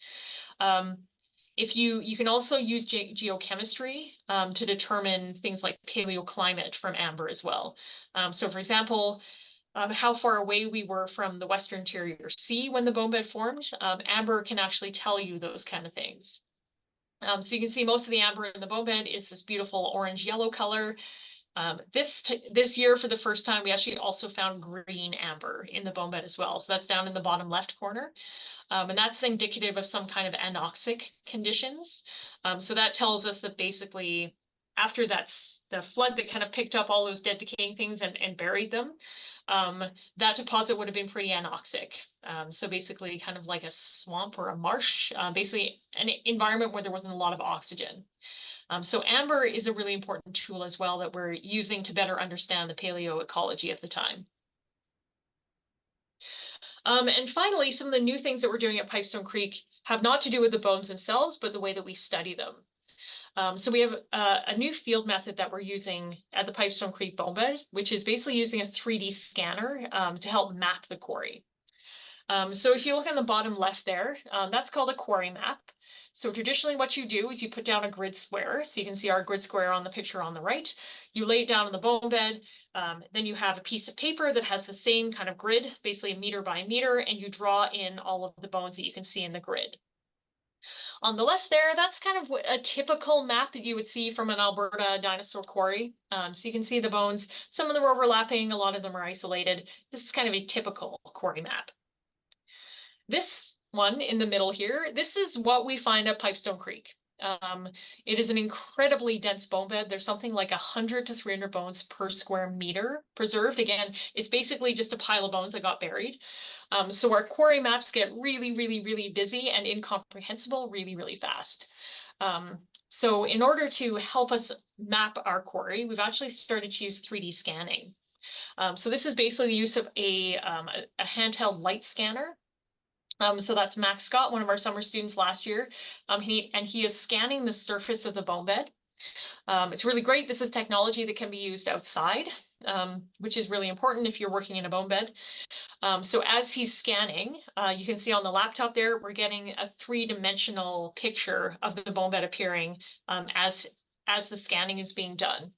If you can also use geochemistry to determine things like paleoclimate from amber as well. So for example, how far away we were from the Western Interior Sea when the bone bed formed, amber can actually tell you those kind of things. So you can see most of the amber in the bone bed is this beautiful orange-yellow color. This year, for the first time, we actually also found green amber in the bone bed as well. So that's down in the bottom left corner. And that's indicative of some kind of anoxic conditions. So that tells us that basically after that's the flood that kind of picked up all those dead decaying things and buried them, that deposit would have been pretty anoxic. So basically kind of like a swamp or a marsh, basically an environment where there wasn't a lot of oxygen. So amber is a really important tool as well that we're using to better understand the paleoecology of the time. And finally, some of the new things that we're doing at Pipestone Creek have not to do with the bones themselves, but the way that we study them. So we have a new field method that we're using at the Pipestone Creek bone bed, which is basically using a 3D scanner to help map the quarry. So if you look on the bottom left there, that's called a quarry map. So traditionally what you do is you put down a grid square. So you can see our grid square on the picture on the right. You lay it down on the bone bed. Then you have a piece of paper that has the same kind of grid, basically meter by meter, and you draw in all of the bones that you can see in the grid. On the left there, that's kind of a typical map that you would see from an Alberta dinosaur quarry. So you can see the bones. Some of them are overlapping, a lot of them are isolated. This is kind of a typical quarry map. This one in the middle here, this is what we find at Pipestone Creek. It is an incredibly dense bone bed. There's something like 100 to 300 bones per square meter preserved. Again, it's basically just a pile of bones that got buried. So our quarry maps get really, really, really busy and incomprehensible really, really fast. So in order to help us map our quarry, we've actually started to use 3D scanning. So this is basically the use of a handheld light scanner. So that's Max Scott, one of our summer students last year. He is scanning the surface of the bone bed. It's really great. This is technology that can be used outside, which is really important if you're working in a bone bed. So as he's scanning, you can see on the laptop there, we're getting a 3-dimensional picture of the bone bed appearing as the scanning is being done.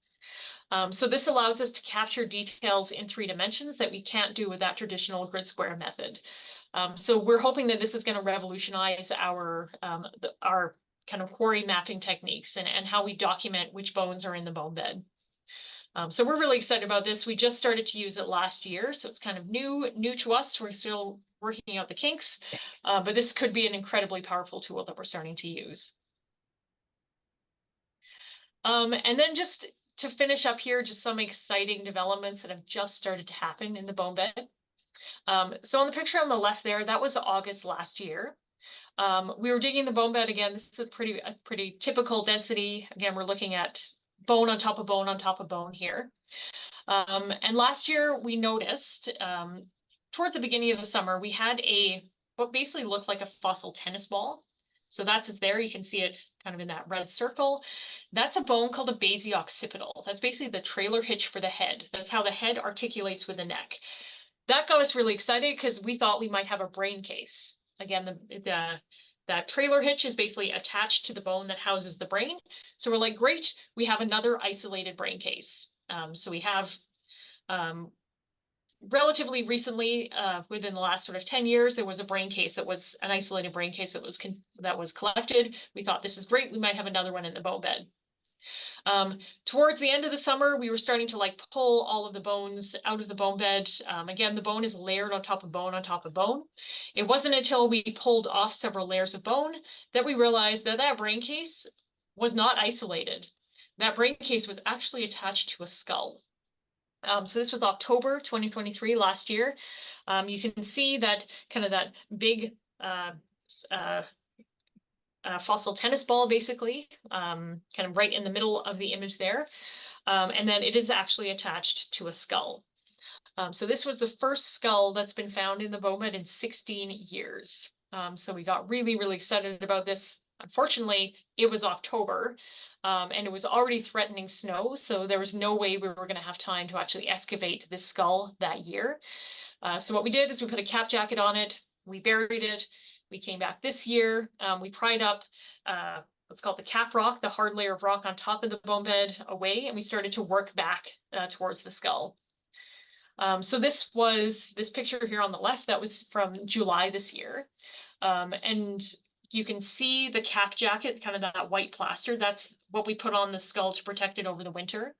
So this allows us to capture details in 3 dimensions that we can't do with that traditional grid square method. So we're hoping that this is going to revolutionize our kind of quarry mapping techniques and how we document which bones are in the bone bed. So we're really excited about this. We just started to use it last year, so it's kind of new to us. We're still working out the kinks, but this could be an incredibly powerful tool that we're starting to use. And then just to finish up here, just some exciting developments that have just started to happen in the bone bed. So on the picture on the left there, that was August last year. We were digging the bone bed again. This is a pretty typical density. Again, we're looking at bone on top of bone on top of bone here. And last year we noticed, towards the beginning of the summer, we had what basically looked like a fossil tennis ball. So that's it there. You can see it kind of in that red circle, that's a bone called a basioccipital. That's basically the trailer hitch for the head. That's how the head articulates with the neck. That got us really excited because we thought we might have a brain case. Again, that trailer hitch is basically attached to the bone that houses the brain. So we're like, great, we have another isolated brain case. So we have relatively recently, within the last sort of 10 years, there was a brain case that was an isolated brain case that was collected. We thought this is great. We might have another one in the bone bed. Towards the end of the summer, we were starting to like pull all of the bones out of the bone bed. Again, the bone is layered on top of bone on top of bone. It wasn't until we pulled off several layers of bone that we realized that that brain case was not isolated. That brain case was actually attached to a skull. So this was October 2023, last year. You can see that kind of that big fossil tennis ball, basically, kind of right in the middle of the image there. And then it is actually attached to a skull. So this was the first skull that's been found in the bone bed in 16 years. So we got really, really excited about this. Unfortunately, it was October. And it was already threatening snow, so there was no way we were going to have time to actually excavate this skull that year. So what we did is we put a cap jacket on it, we buried it, we came back this year, we pried up what's called the cap rock, the hard layer of rock on top of the bone bed away, and we started to work back towards the skull. So this picture here on the left, that was from July this year. And you can see the cap jacket, kind of that white plaster. That's what we put on the skull to protect it over the winter.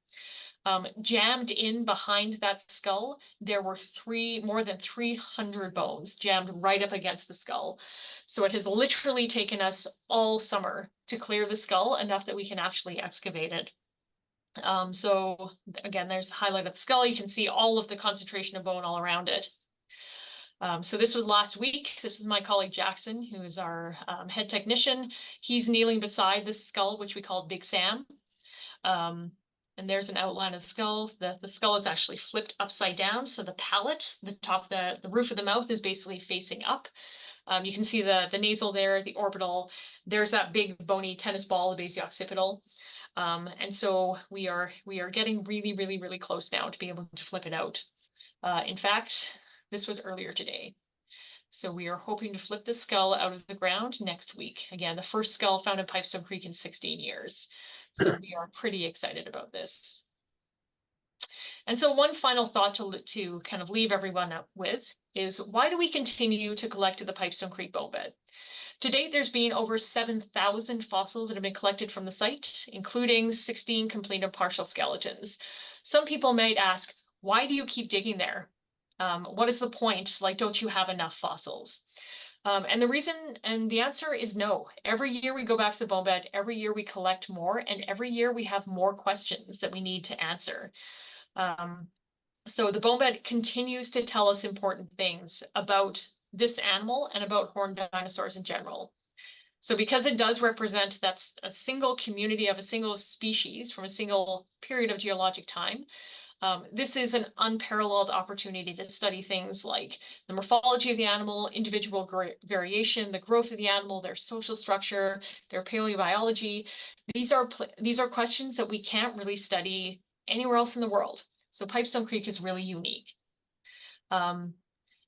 Jammed in behind that skull, there were more than 300 bones jammed right up against the skull. So it has literally taken us all summer to clear the skull, enough that we can actually excavate it. So again, there's the highlight of the skull. You can see all of the concentration of bone all around it. So this was last week. This is my colleague Jackson, who is our head technician. He's kneeling beside the skull, which we call Big Sam. And there's an outline of the skull. The skull is actually flipped upside down. So the palate, the roof of the mouth is basically facing up. You can see the nasal there, the orbital. There's that big bony tennis ball, the basioccipital. And so we are getting really, really, really close now to be able to flip it out. In fact, this was earlier today. So we are hoping to flip the skull out of the ground next week. Again, the first skull found in Pipestone Creek in 16 years. So we are pretty excited about this. And so one final thought to kind of leave everyone up with is, why do we continue to collect the Pipestone Creek bone bed? To date, there's been over 7,000 fossils that have been collected from the site, including 16 complete and partial skeletons. Some people might ask, why do you keep digging there? What is the point? Like, don't you have enough fossils? And the answer is no. Every year we go back to the bone bed, every year we collect more, and every year we have more questions that we need to answer. So the bone bed continues to tell us important things about this animal and about horned dinosaurs in general. So because it does represent that's a single community of a single species from a single period of geologic time, this is an unparalleled opportunity to study things like the morphology of the animal, individual variation, the growth of the animal, their social structure, their paleobiology. These are questions that we can't really study anywhere else in the world. So Pipestone Creek is really unique.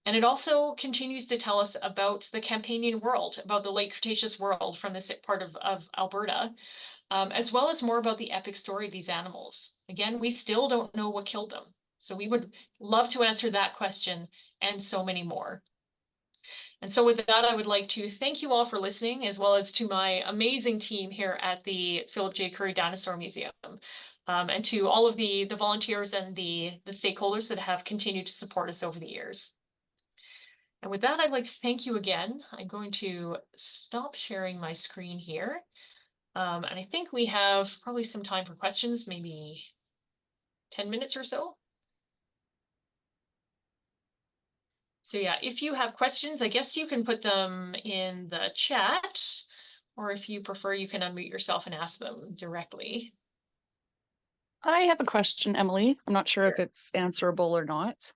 And it also continues to tell us about the Campanian world, about the late Cretaceous world from this part of Alberta, as well as more about the epic story of these animals. Again, we still don't know what killed them. So we would love to answer that question and so many more. And so with that, I would like to thank you all for listening, as well as to my amazing team here at the Philip J. Currie Dinosaur Museum, and to all of the volunteers and the stakeholders that have continued to support us over the years. And with that, I'd like to thank you again. I'm going to stop sharing my screen here. And I think we have probably some time for questions, maybe 10 minutes or so. So yeah, if you have questions, I guess you can put them in the chat, or if you prefer, you can unmute yourself and ask them directly. I have a question, Emily. I'm not sure if it's answerable or not.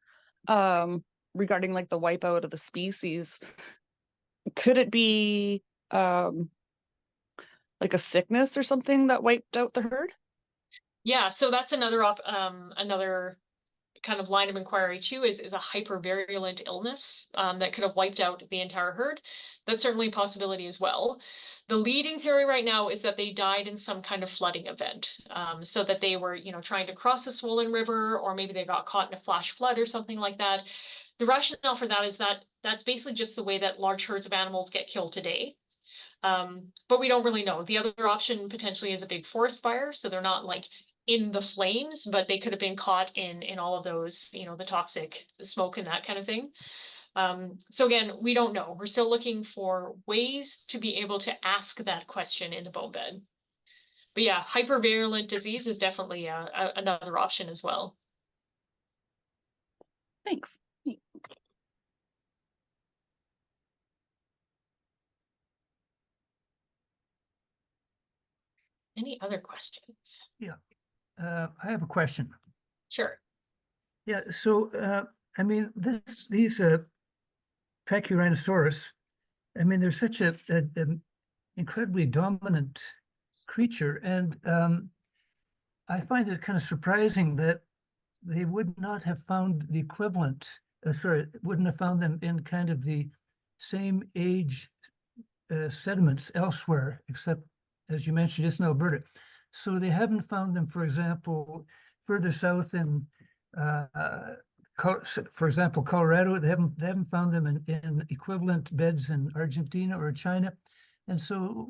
Regarding like the wipeout of the species, could it be like a sickness or something that wiped out the herd? Yeah, so that's another kind of line of inquiry too, is a hypervirulent illness that could have wiped out the entire herd. That's certainly a possibility as well. The leading theory right now is that they died in some kind of flooding event, so that they were, trying to cross a swollen river, or maybe they got caught in a flash flood or something like that. The rationale for that is that that's basically just the way that large herds of animals get killed today. But we don't really know. The other option potentially is a big forest fire, so they're not like in the flames, but they could have been caught in all of those, the toxic smoke and that kind of thing. So again, we don't know. We're still looking for ways to be able to ask that question in the bone bed. But yeah, hypervirulent disease is definitely another option as well. Thanks. Any other questions? Yeah, I have a question. Sure. Yeah, so I mean, these Pachyrhinosaurus, I mean, they're such an incredibly dominant creature, and I find it kind of surprising that they would not have found the equivalent. Wouldn't have found them in kind of the same age sediments elsewhere, except as you mentioned, just in Alberta. So they haven't found them, for example, further south in, for example, Colorado. They haven't found them in equivalent beds in Argentina or China. And so,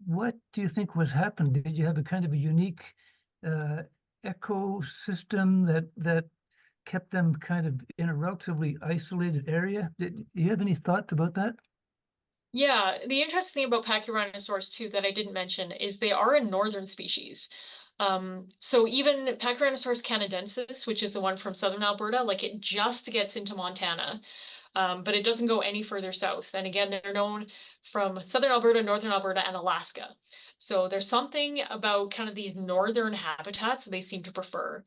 what do you think was happened? Did you have a kind of a unique ecosystem that kept them kind of in a relatively isolated area? Do you have any thoughts about that? Yeah, the interesting thing about Pachyrhinosaurus too that I didn't mention is they are a northern species. So even Pachyrhinosaurus canadensis, which is the one from southern Alberta, like it just gets into Montana, but it doesn't go any further south. And again, they're known from southern Alberta, northern Alberta, and Alaska. So there's something about kind of these northern habitats that they seem to prefer.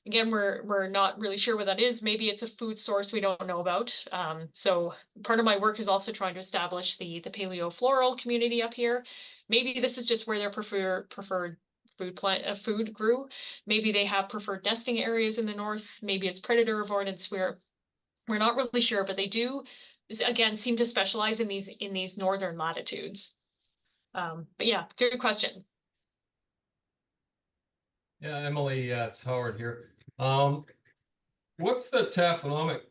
Again, we're not really sure what that is. Maybe it's a food source we don't know about. So part of my work is also trying to establish the paleofloral community up here. Maybe this is just where their preferred food grew. Maybe they have preferred nesting areas in the north. Maybe it's predator avoidance. We're not really sure, but they do again seem to specialize in these northern latitudes. But yeah, good question. Yeah, Emily, it's Howard here. What's the taphonomic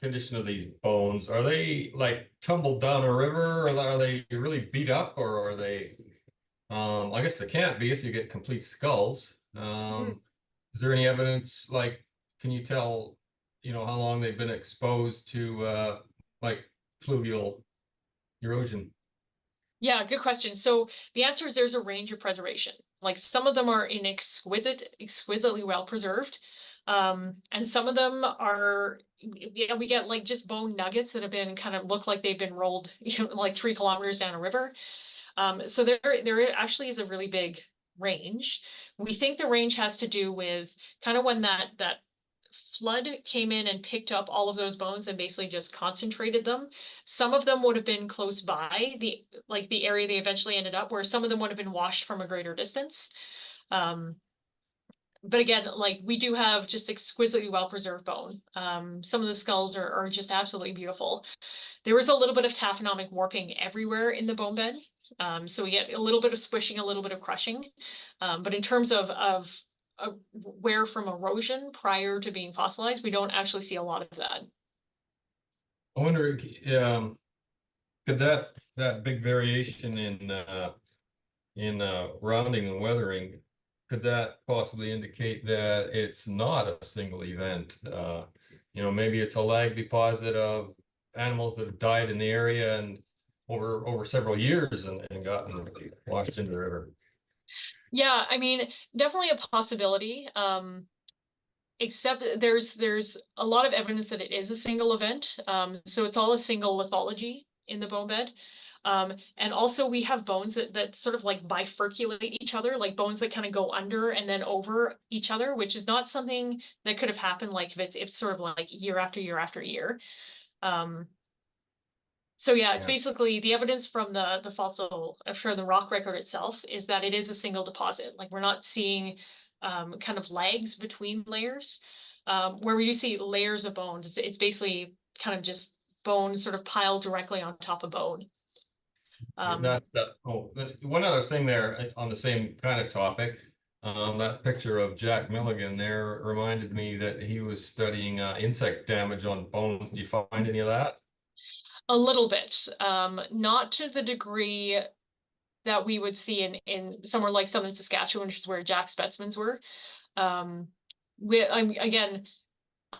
condition of these bones? Are they like tumbled down a river, or are they really beat up, or are they? I guess they can't be if you get complete skulls. Is there any evidence? Like, can you tell, how long they've been exposed to like fluvial erosion? Yeah, good question. So the answer is there's a range of preservation. Like some of them are in exquisitely well preserved. And some of them are, we get like just bone nuggets that have been kind of look like they've been rolled, like 3 kilometers down a river. So there actually is a really big range. We think the range has to do with kind of when that flood came in and picked up all of those bones and basically just concentrated them. Some of them would have been close by the area they eventually ended up, where some of them would have been washed from a greater distance. But again, like we do have just exquisitely well-preserved bone. Some of the skulls are just absolutely beautiful. There was a little bit of taphonomic warping everywhere in the bone bed. So we get a little bit of squishing, a little bit of crushing. But in terms of wear from erosion prior to being fossilized, we don't actually see a lot of that. I wonder, could that big variation in rounding and weathering, could that possibly indicate that it's not a single event? Maybe it's a lag deposit of animals that have died in the area and over several years and gotten washed into the river. Yeah, I mean, definitely a possibility. Except there's a lot of evidence that it is a single event. So it's all a single lithology in the bone bed. And also we have bones that sort of like bifurculate each other, like bones that kind of go under and then over each other, which is not something that could have happened like if it's sort of like year after year after year. So yeah, it's Yeah. basically the evidence from the fossil, for the rock record itself, is that it is a single deposit. Like we're not seeing kind of lags between layers. Where we do see layers of bones, it's basically kind of just bones sort of piled directly on top of bone. One other thing there on the same kind of topic, that picture of Jack Milligan there reminded me that he was studying insect damage on bones. Do you find any of that? A little bit, not to the degree that we would see in somewhere like southern Saskatchewan, which is where Jack's specimens were. Again,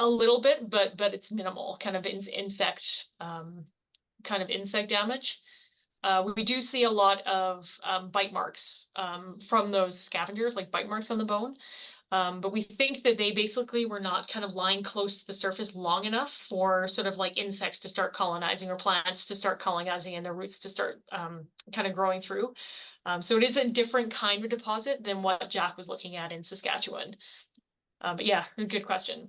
a little bit, but it's minimal, kind of insect damage. We do see a lot of bite marks from those scavengers, like bite marks on the bone. But we think that they basically were not kind of lying close to the surface long enough for sort of like insects to start colonizing or plants to start colonizing and their roots to start kind of growing through. So it is a different kind of deposit than what Jack was looking at in Saskatchewan. But yeah, good question.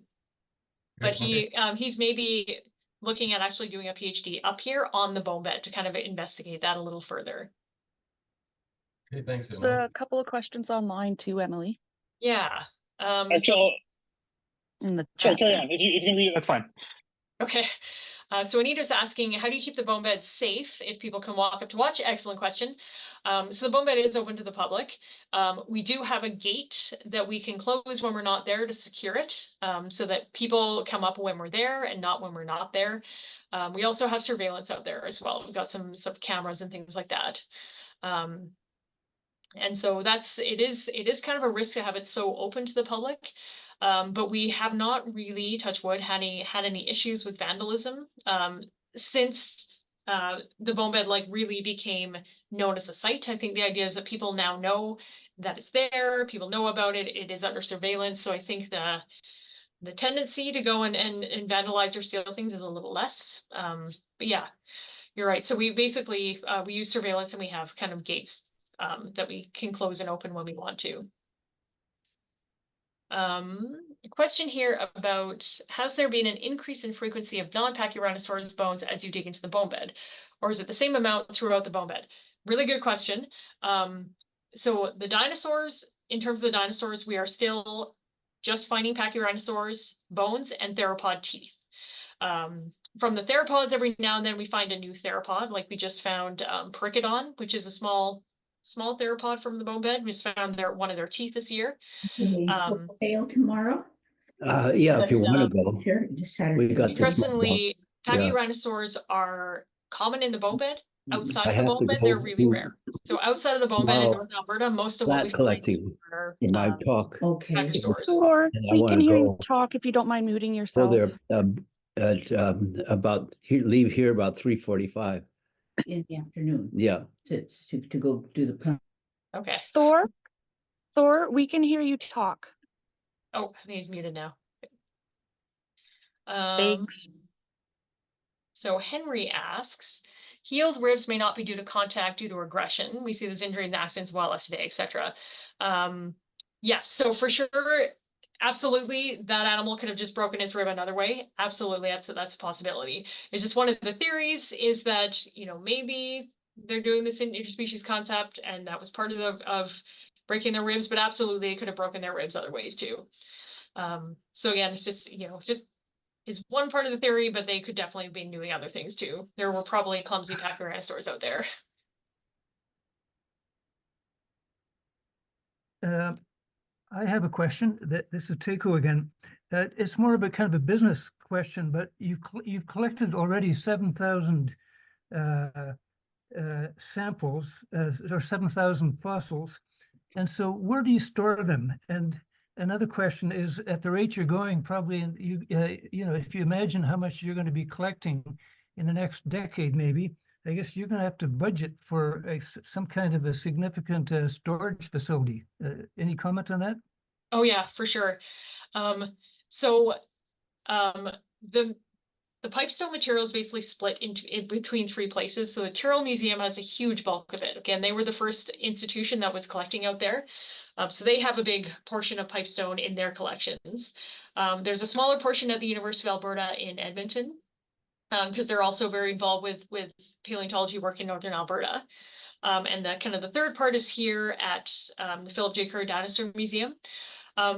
But he's maybe looking at actually doing a PhD up here on the bone bed to kind of investigate that a little further. Okay, thanks, There's Emily. a couple of questions online too, Emily, Yeah. Actually, in the sorry, chat carry there. on. If you can read it, that's fine. Okay. So Anita's asking, how do you keep the bone bed safe if people can walk up to watch? Excellent question. So the bone bed is open to the public. We do have a gate that we can close when we're not there to secure it, so that people come up when we're there and not when we're not there. We also have surveillance out there as well. We've got some cameras and things like that. And so it is kind of a risk to have it so open to the public. But we have not really, touch wood, had any issues with vandalism since the bone bed like really became known as a site. I think the idea is that people now know that it's there, people know about it, it is under surveillance. So I think the tendency to go and vandalize or steal things is a little less. But yeah, you're right. So we basically we use surveillance and we have kind of gates that we can close and open when we want to. Question here about, has there been an increase in frequency of non-Pachyrhinosaurus bones as you dig into the bone bed? Or is it the same amount throughout the bone bed? Really good question. So the dinosaurs, in terms of the dinosaurs, we are still just finding Pachyrhinosaurus bones and theropod teeth. From the theropods, every now and then we find a new theropod, like we just found Pachyrhinosaurus, which is a small theropod from the bone bed. We just found one of their teeth this year. Sale tomorrow? Yeah, if you want to go. Sure, just Saturday. We got this. Interestingly, Yeah. Pachyrhinosaurs are common in the bone bed. Outside I of the have bone to bed, go they're really to rare. So outside of the bone bed in tomorrow, North Alberta, most of what we plant collecting are in my talk. Okay. Pachyrhinosaurs. Or And I we wanna can hear you go- talk if you don't mind muting Go yourself. there leave here about 3:45. In the afternoon. Yeah. To go do the pump. Okay. Thor, we can hear you talk. Oh, I think he's muted now. Thanks. So Henry asks, healed ribs may not be due to contact due to aggression. We see this injury in accidents, wildlife today, etc. Yes, so for sure, absolutely, that animal could have just broken its rib another way. Absolutely, that's a possibility. It's just one of the theories is that, maybe they're doing this in interspecies concept, and that was part of breaking their ribs, but absolutely, they could have broken their ribs other ways too. So again, it's just, just is one part of the theory, but they could definitely be doing other things too. There were probably clumsy Pachyrhinosaurs out there. I have a question. This is Teiko again. It's more of a kind of a business question, but you've collected already 7,000 samples or 7,000 fossils, and so where do you store them? And another question is, at the rate you're going, probably, if you imagine how much you're going to be collecting in the next decade, maybe, I guess you're going to have to budget for some kind of a significant storage facility. Any comment on that? Oh yeah, for sure. So the Pipestone material is basically split in between three places. So the Tyrrell Museum has a huge bulk of it. Again, they were the first institution that was collecting out there. So they have a big portion of Pipestone in their collections. There's a smaller portion at the University of Alberta in Edmonton. because they're also very involved with paleontology work in Northern Alberta. And the kind of the third part is here at the Philip J. Currie Dinosaur Museum.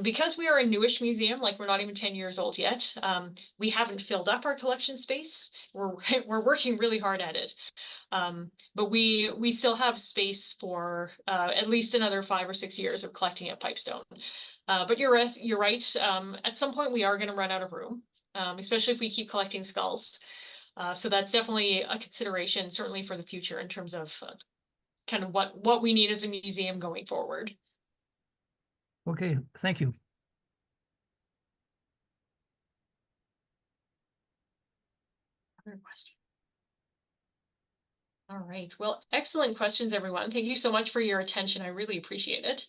Because we are a newish museum, like we're not even 10 years old yet, we haven't filled up our collection space. We're working really hard at it. But we still have space for at least another 5 or 6 years of collecting at Pipestone. But you're right. At some point we are going to run out of room, especially if we keep collecting skulls. So that's definitely a consideration, certainly for the future in terms of kind of what we need as a museum going forward. Okay, thank you. Other question. All right. Well, excellent questions, everyone. Thank you so much for your attention. I really appreciate it.